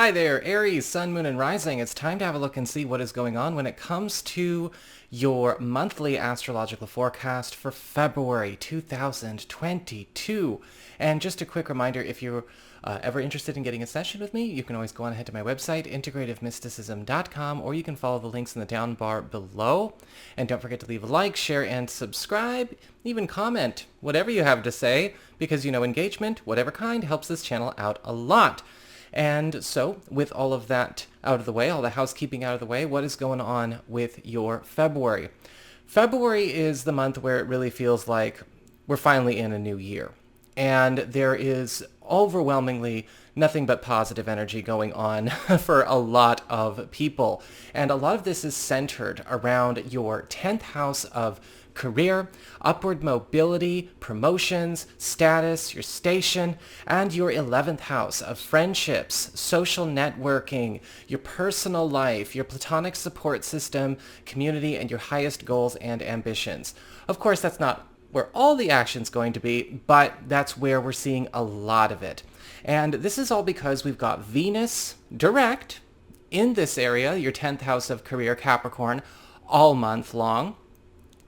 Hi there, Aries, Sun, Moon, and Rising. It's time to have a look and see what is going on when it comes to your monthly astrological forecast for February 2022. And just a quick reminder, if you're ever interested in getting a session with me, you can always go on ahead to my website, integrativemysticism.com, or you can follow the links in the down bar below. And don't forget to leave a like, share, and subscribe. Even comment whatever you have to say, because engagement, whatever kind, helps this channel out a lot. And so, with all of that out of the way, all the housekeeping out of the way, what is going on with your February? February is the month where it really feels like we're finally in a new year. And there is overwhelmingly nothing but positive energy going on for a lot of people. And a lot of this is centered around your 10th house of career, upward mobility, promotions, status, your station, and your 11th house of friendships, social networking, your personal life, your platonic support system, community, and your highest goals and ambitions. Of course, that's not where all the action's going to be, but that's where we're seeing a lot of it. And this is all because we've got Venus direct in this area, your 10th house of career, Capricorn, all month long,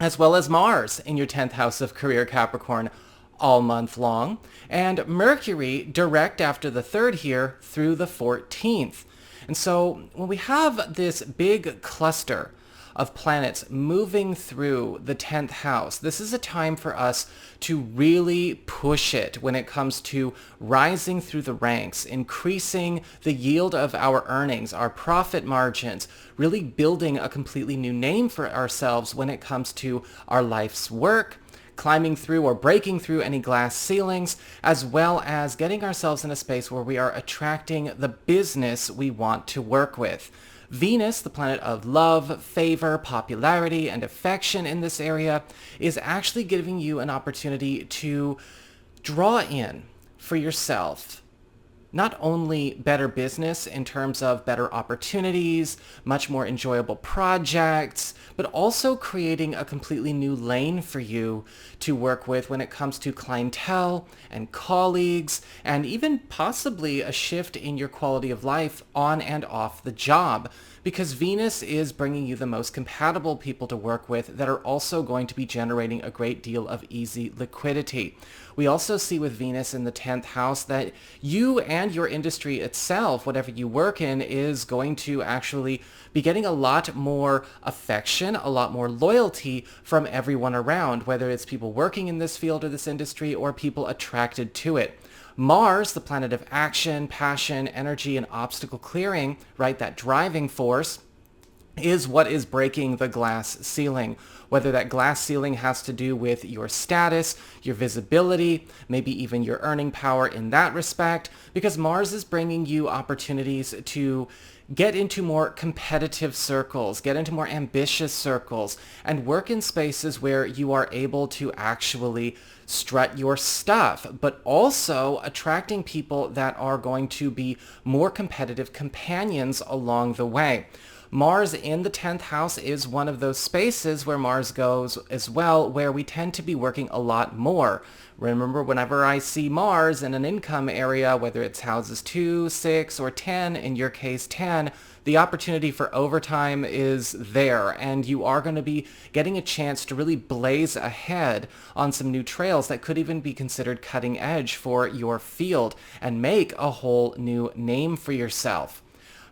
as well as Mars in your 10th house of career, Capricorn, all month long, and Mercury direct after the 3rd here through the 14th. And so when we have this big cluster of planets moving through the 10th house, this is a time for us to really push it when it comes to rising through the ranks, increasing the yield of our earnings, our profit margins, really building a completely new name for ourselves when it comes to our life's work, climbing through or breaking through any glass ceilings, as well as getting ourselves in a space where we are attracting the business we want to work with. Venus, the planet of love, favor, popularity, and affection in this area, is actually giving you an opportunity to draw in for yourself not only better business in terms of better opportunities, much more enjoyable projects, but also creating a completely new lane for you to work with when it comes to clientele and colleagues, and even possibly a shift in your quality of life on and off the job. Because Venus is bringing you the most compatible people to work with that are also going to be generating a great deal of easy liquidity. We also see with Venus in the 10th house that you and your industry itself, whatever you work in, is going to actually be getting a lot more affection, a lot more loyalty from everyone around, whether it's people working in this field or this industry or people attracted to it. Mars, the planet of action, passion, energy, and obstacle clearing, right, that driving force, is what is breaking the glass ceiling. Whether that glass ceiling has to do with your status, your visibility, maybe even your earning power in that respect, because Mars is bringing you opportunities to get into more competitive circles, get into more ambitious circles, and work in spaces where you are able to actually strut your stuff, but also attracting people that are going to be more competitive companions along the way. Mars in the 10th house is one of those spaces where Mars goes as well, where we tend to be working a lot more. Remember, whenever I see Mars in an income area, whether it's houses 2, 6, or 10, in your case 10, the opportunity for overtime is there, and you are going to be getting a chance to really blaze ahead on some new trails that could even be considered cutting edge for your field and make a whole new name for yourself.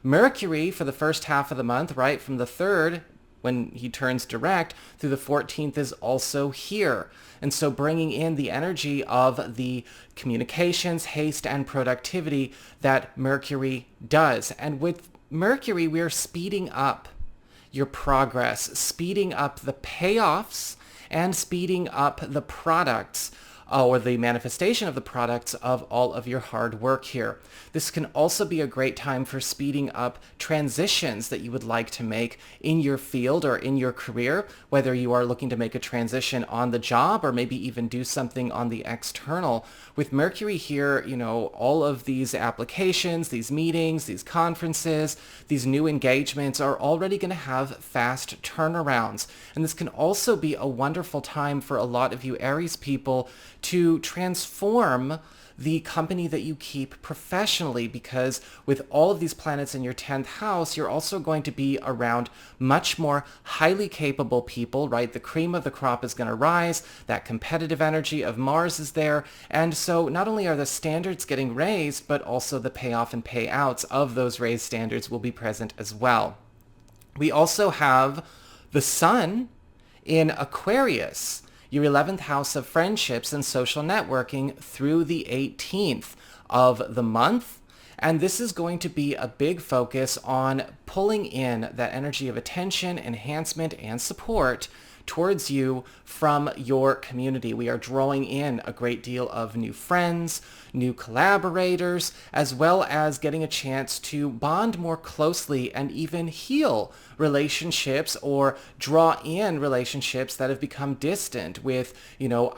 Mercury, for the first half of the month, right, from the 3rd, when he turns direct, through the 14th is also here. And so bringing in the energy of the communications, haste, and productivity that Mercury does. And with Mercury, we're speeding up your progress, speeding up the payoffs, and speeding up the products or the manifestation of the products of all of your hard work here. This can also be a great time for speeding up transitions that you would like to make in your field or in your career, whether you are looking to make a transition on the job or maybe even do something on the external. With Mercury here, all of these applications, these meetings, these conferences, these new engagements are already going to have fast turnarounds. And this can also be a wonderful time for a lot of you Aries people to transform the company that you keep professionally, because with all of these planets in your 10th house, you're also going to be around much more highly capable people, right? The cream of the crop is going to rise. That competitive energy of Mars is there. And so not only are the standards getting raised, but also the payoff and payouts of those raised standards will be present as well. We also have the Sun in Aquarius, your 11th house of friendships and social networking through the 18th of the month. And this is going to be a big focus on pulling in that energy of attention, enhancement, and support towards you from your community. We are drawing in a great deal of new friends, new collaborators, as well as getting a chance to bond more closely and even heal relationships or draw in relationships that have become distant with,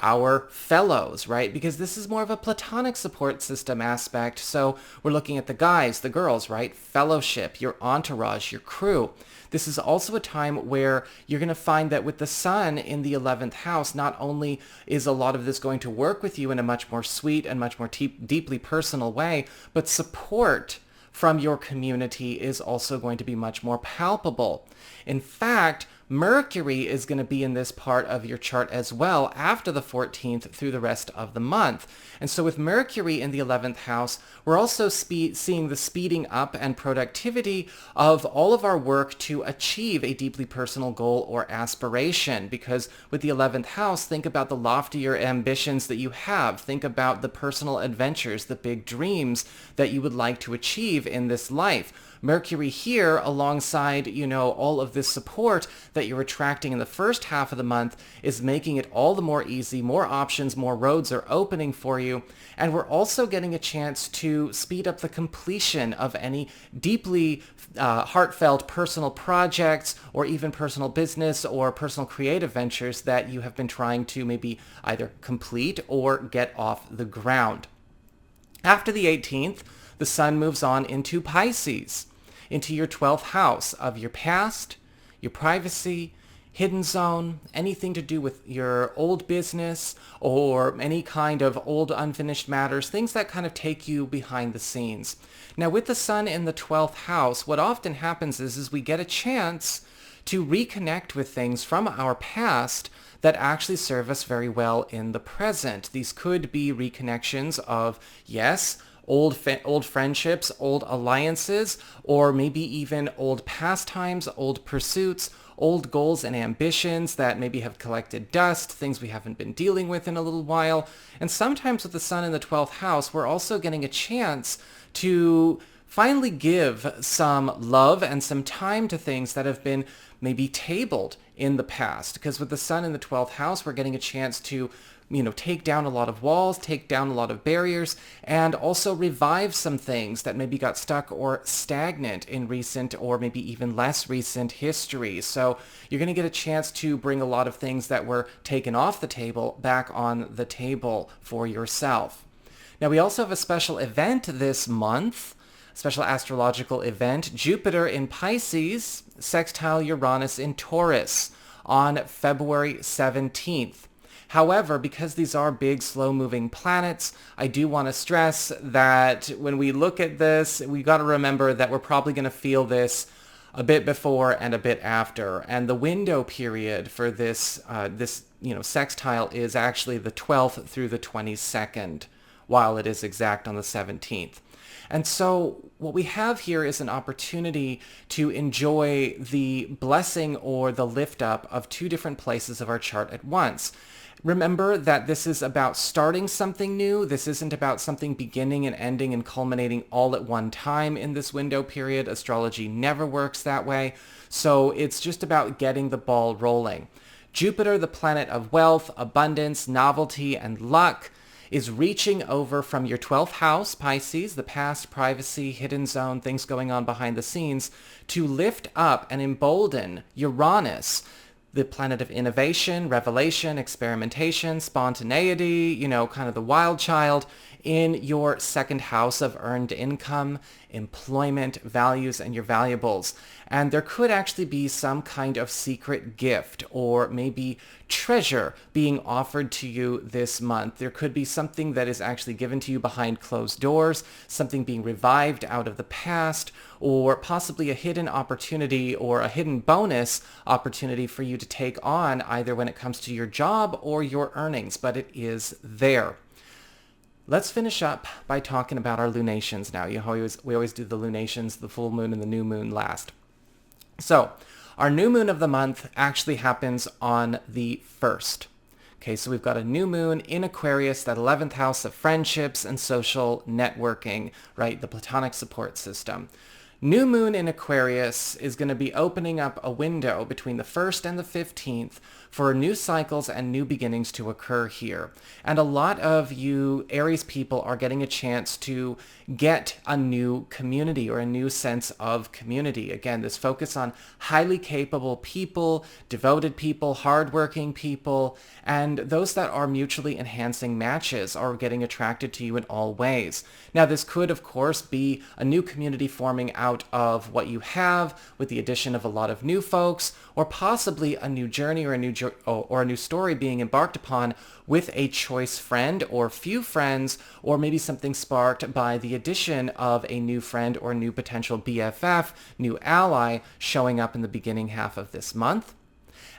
our fellows, right? Because this is more of a platonic support system aspect. So we're looking at the guys, the girls, right? Fellowship, your entourage, your crew. This is also a time where you're going to find that with the Sun in the 11th house, not only is a lot of this going to work with you in a much more sweet and much more deeply personal way, but support from your community is also going to be much more palpable. In fact, Mercury is going to be in this part of your chart as well after the 14th through the rest of the month. And so with Mercury in the 11th house, we're also seeing the speeding up and productivity of all of our work to achieve a deeply personal goal or aspiration. Because with the 11th house, think about the loftier ambitions that you have. Think about the personal adventures, the big dreams that you would like to achieve in this life. Mercury here, alongside, all of this support that you're attracting in the first half of the month, is making it all the more easy. More options, more roads are opening for you. And we're also getting a chance to speed up the completion of any deeply heartfelt personal projects or even personal business or personal creative ventures that you have been trying to maybe either complete or get off the ground. After the 18th, the Sun moves on into Pisces, into your 12th house of your past, your privacy, hidden zone, anything to do with your old business or any kind of old unfinished matters, things that kind of take you behind the scenes. Now with the Sun in the 12th house, what often happens is we get a chance to reconnect with things from our past that actually serve us very well in the present. These could be reconnections of, yes, old friendships, old alliances, or maybe even old pastimes, old pursuits, old goals and ambitions that maybe have collected dust, things we haven't been dealing with in a little while. And sometimes with the Sun in the 12th house, we're also getting a chance to finally give some love and some time to things that have been maybe tabled in the past. Because with the Sun in the 12th house, we're getting a chance to take down a lot of walls, take down a lot of barriers, and also revive some things that maybe got stuck or stagnant in recent or maybe even less recent history. So you're going to get a chance to bring a lot of things that were taken off the table back on the table for yourself. Now we also have a special event this month, special astrological event, Jupiter in Pisces, Sextile Uranus in Taurus on February 17th. However, because these are big, slow-moving planets, I do want to stress that when we look at this, we got to remember that we're probably going to feel this a bit before and a bit after. And the window period for this sextile is actually the 12th through the 22nd, while it is exact on the 17th. And so what we have here is an opportunity to enjoy the blessing or the lift up of two different places of our chart at once. Remember that this is about starting something new. This isn't about something beginning and ending and culminating all at one time in this window period. Astrology never works that way. So it's just about getting the ball rolling. Jupiter, the planet of wealth, abundance, novelty, and luck, is reaching over from your 12th house, Pisces, the past, privacy, hidden zone, things going on behind the scenes, to lift up and embolden Uranus, the planet of innovation, revelation, experimentation, spontaneity, kind of the wild child, in your second house of earned income, employment, values, and your valuables. And there could actually be some kind of secret gift or maybe treasure being offered to you this month. There could be something that is actually given to you behind closed doors, something being revived out of the past, or possibly a hidden opportunity or a hidden bonus opportunity for you to take on either when it comes to your job or your earnings, but it is there. Let's finish up by talking about our lunations now. We always do the lunations, the full moon and the new moon last. So our new moon of the month actually happens on the 1st. Okay, so we've got a new moon in Aquarius, that 11th house of friendships and social networking, right? The platonic support system. New moon in Aquarius is going to be opening up a window between the 1st and the 15th for new cycles and new beginnings to occur here. And a lot of you Aries people are getting a chance to get a new community or a new sense of community. Again, this focus on highly capable people, devoted people, hardworking people, and those that are mutually enhancing matches are getting attracted to you in all ways. Now, this could, of course, be a new community forming out of what you have with the addition of a lot of new folks, or possibly a new journey or a new story being embarked upon with a choice friend or few friends, or maybe something sparked by the addition of a new friend or new potential BFF, new ally showing up in the beginning half of this month.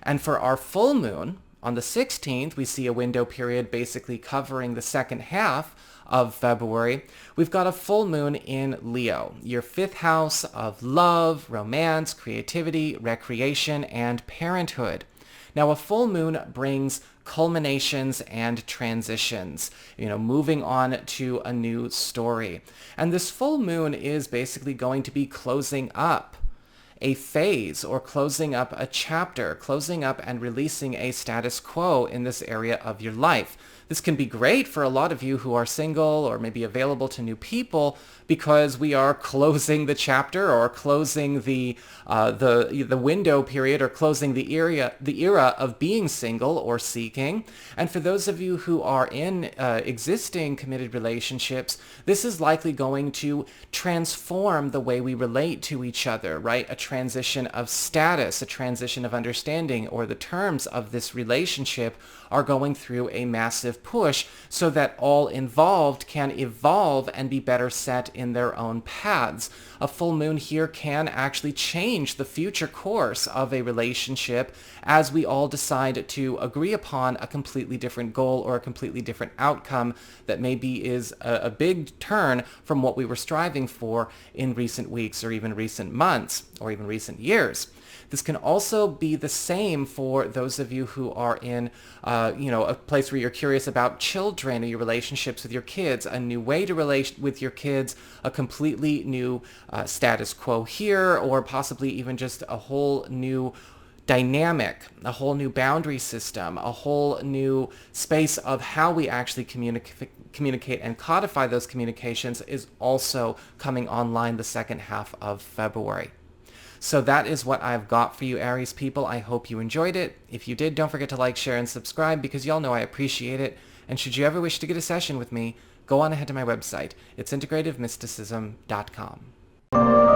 And for our full moon, on the 16th, we see a window period basically covering the second half of February. We've got a full moon in Leo, your 5th house of love, romance, creativity, recreation, and parenthood. Now, a full moon brings culminations and transitions, moving on to a new story. And this full moon is basically going to be closing up a phase or closing up a chapter, closing up and releasing a status quo in this area of your life. This can be great for a lot of you who are single or maybe available to new people, because we are closing the chapter or closing the window period or closing the era of being single or seeking. And for those of you who are in existing committed relationships, this is likely going to transform the way we relate to each other, right? A transition of status, a transition of understanding, or the terms of this relationship are going through a massive push so that all involved can evolve and be better set in their own paths. A full moon here can actually change the future course of a relationship as we all decide to agree upon a completely different goal or a completely different outcome that maybe is a big turn from what we were striving for in recent weeks or even recent months or even recent years. This can also be the same for those of you who are in, a place where you're curious about children or your relationships with your kids, a new way to relate with your kids, a completely new status quo here, or possibly even just a whole new dynamic, a whole new boundary system, a whole new space of how we actually communicate and codify those communications is also coming online the second half of February. So that is what I've got for you, Aries people. I hope you enjoyed it. If you did, don't forget to like, share, and subscribe, because y'all know I appreciate it. And should you ever wish to get a session with me, go on ahead to my website. It's integrativemysticism.com.